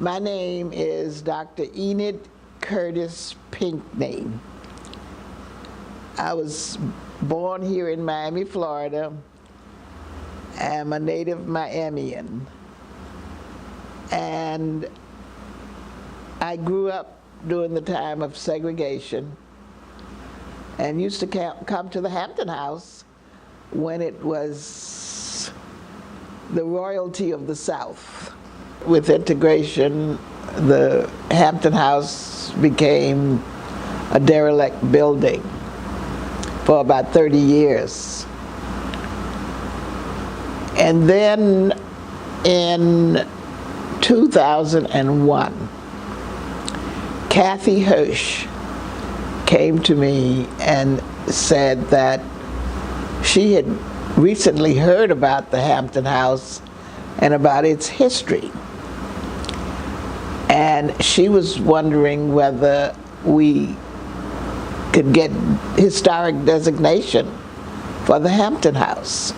My name is Dr. Enid Curtis Pinkney. I was born here in Miami, Florida. I'm a native Miamian. And I grew up during the time of segregation and used to come to the Hampton House when it was the royalty of the South. With integration, the Hampton House became a derelict building for about 30 years. And then in 2001, Kathy Hirsch came to me and said that she had recently heard about the Hampton House and about its history. And she was wondering whether we could get historic designation for the Hampton House,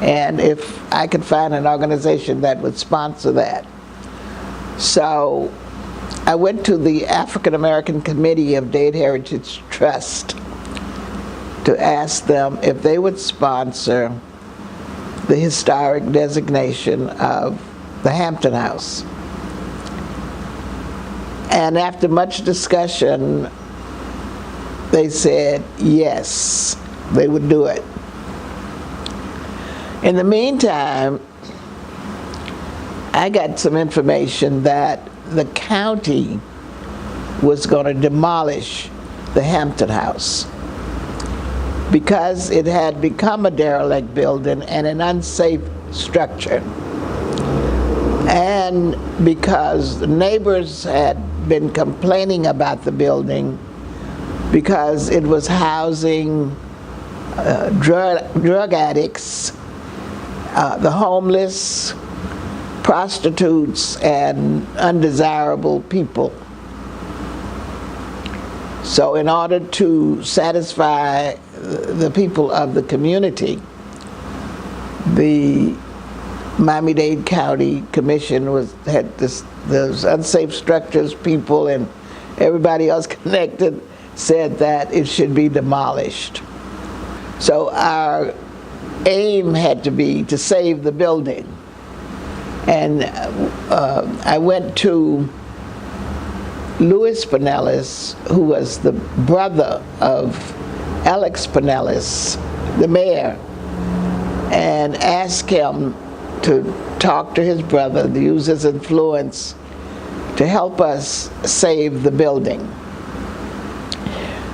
and if I could find an organization that would sponsor that. So I went to the African American Committee of Dade Heritage Trust to ask them if they would sponsor the historic designation of the Hampton House. And after much discussion, they said yes, they would do it. In the meantime, I got some information that the county was going to demolish the Hampton House because it had become a derelict building and an unsafe structure, and because the neighbors had been complaining about the building because it was housing drug addicts, the homeless, prostitutes, and undesirable people. So in order to satisfy the people of the community, the Miami-Dade County Commission had those unsafe structures people and everybody else connected said that it should be demolished. So our aim had to be to save the building. And I went to Louis Pinellas, who was the brother of Alex Pinellas, the mayor, and asked him to talk to his brother, to use his influence to help us save the building.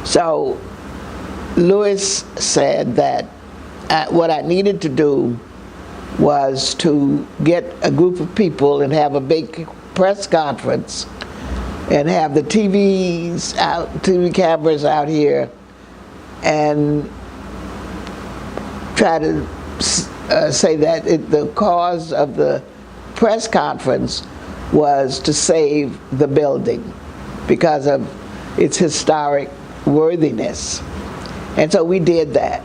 So Louis said that what I needed to do was to get a group of people and have a big press conference and have the TV cameras out here and try to say that the cause of the press conference was to save the building because of its historic worthiness. And so we did that.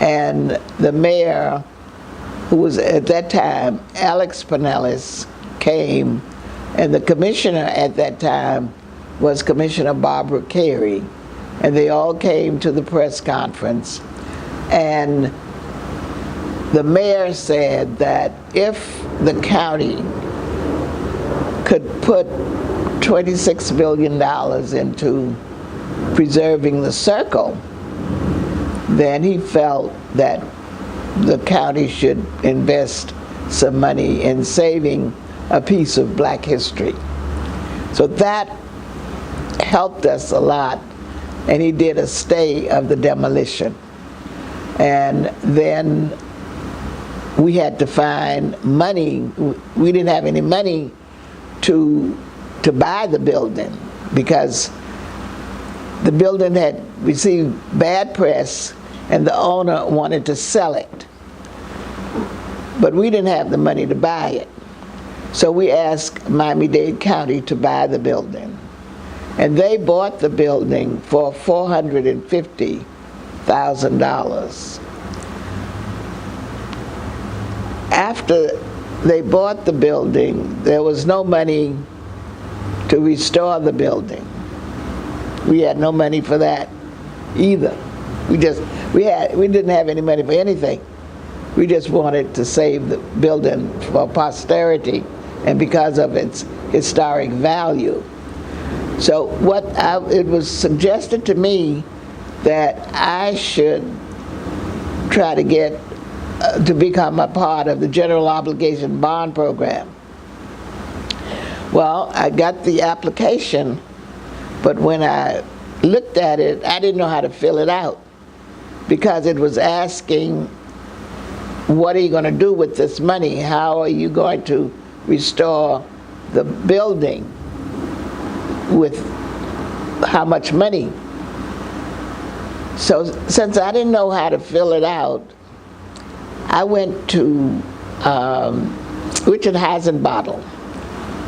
And the mayor, who was at that time, Alex Pinellas, came, and the commissioner at that time was Commissioner Barbara Carey, and they all came to the press conference. And the mayor said that if the county could put $26 million into preserving the circle, then he felt that the county should invest some money in saving a piece of black history. So that helped us a lot, and he did a stay of the demolition. And then we had to find money. We didn't have any money to buy the building because the building had received bad press and the owner wanted to sell it. But we didn't have the money to buy it. So we asked Miami-Dade County to buy the building. And they bought the building for $450,000. After they bought the building. There was no money to restore the building. We had no money for that either. We didn't have any money for anything. We just wanted to save the building for posterity and because of its historic value. So it was suggested to me that I should try to get to become a part of the general obligation bond program. Well, I got the application, but when I looked at it, I didn't know how to fill it out because it was asking, what are you going to do with this money? How are you going to restore the building? With how much money? So since I didn't know how to fill it out, I went to Richard Heisenbottle,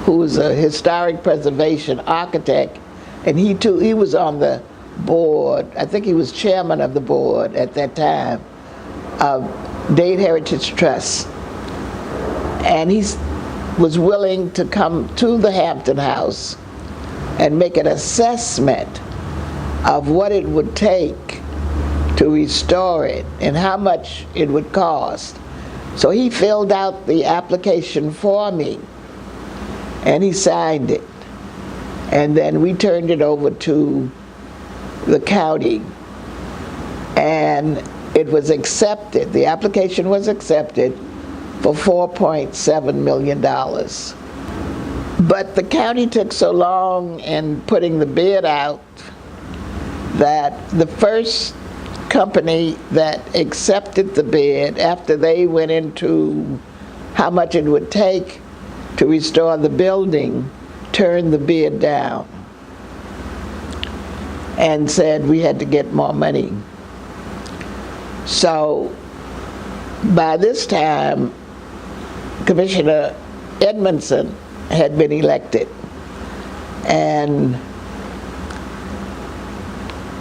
who was a historic preservation architect, and he was on the board, I think he was chairman of the board at that time, of Dade Heritage Trust. And he was willing to come to the Hampton House and make an assessment of what it would take to restore it and how much it would cost. So he filled out the application for me and he signed it. And then we turned it over to the county and it was accepted. The application was accepted for $4.7 million. But the county took so long in putting the bid out that the first company that accepted the bid, after they went into how much it would take to restore the building, turned the bid down and said we had to get more money. So by this time, Commissioner Edmondson had been elected, and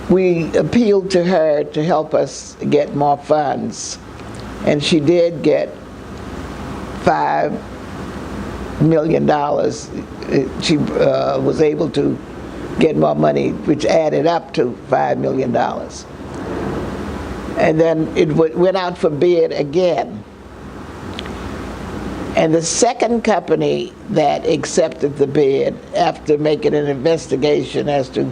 we appealed to her to help us get more funds, and she did get $5 million. She was able to get more money, which added up to $5 million. And then it went out for bid again. And the second company that accepted the bid, after making an investigation as to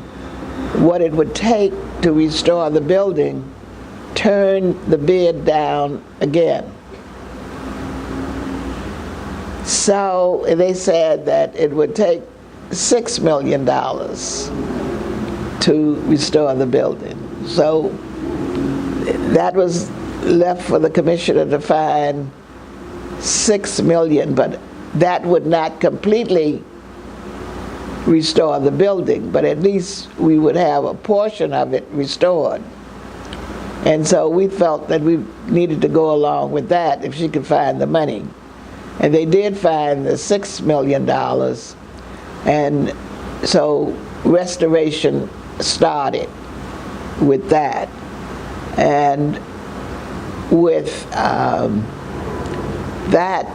what it would take to restore the building, turned the bid down again. So they said that it would take $6 million to restore the building. So that was left for the commissioner to find $6 million, but that would not completely restore the building, but at least we would have a portion of it restored. And so we felt that we needed to go along with that if she could find the money. And they did find the $6 million, and so restoration started with that. And with that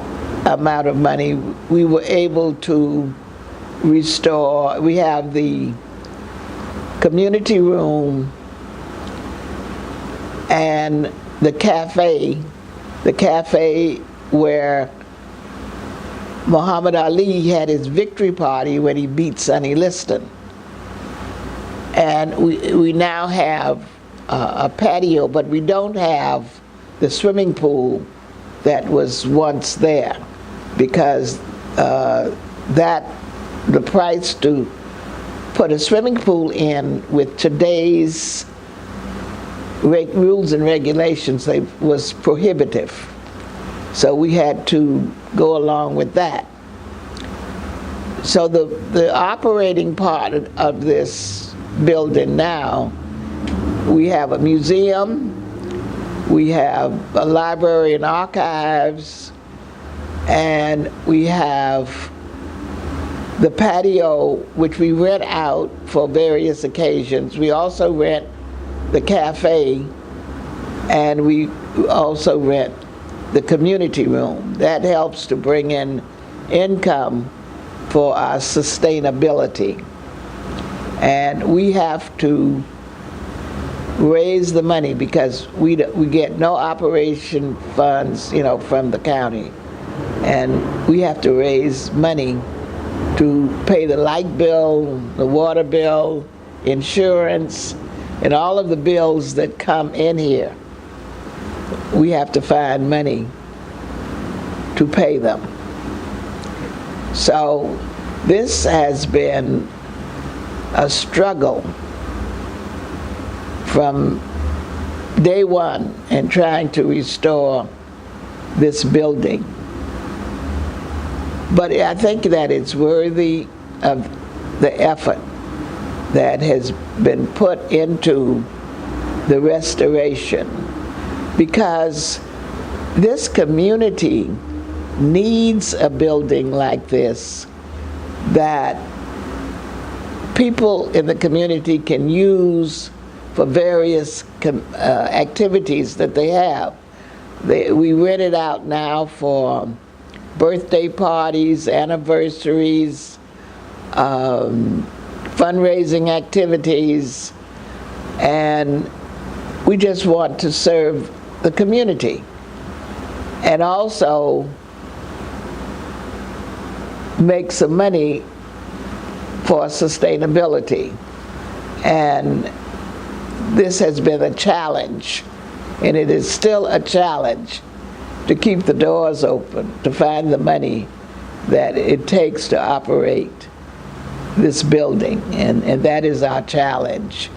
amount of money, we were able to restore. We have the community room and the cafe where Muhammad Ali had his victory party when he beat Sonny Liston. And we now have a patio, but we don't have the swimming pool that was once there, because the price to put a swimming pool in with today's rules and regulations was prohibitive. So we had to go along with that. So the operating part of this building now, we have a museum, we have a library and archives, and we have the patio, which we rent out for various occasions. We also rent the cafe, and we also rent the community room. That helps to bring in income for our sustainability. And we have to raise the money because we get no operation funds, from the county. And we have to raise money to pay the light bill, the water bill, insurance, and all of the bills that come in here. We have to find money to pay them. So this has been a struggle from day one in trying to restore this building. But I think that it's worthy of the effort that has been put into the restoration, because this community needs a building like this that people in the community can use for various activities that they have. We rent it out now for birthday parties, anniversaries, fundraising activities, and we just want to serve the community and also make some money for sustainability. And this has been a challenge, and it is still a challenge to keep the doors open, to find the money that it takes to operate this building, and that is our challenge.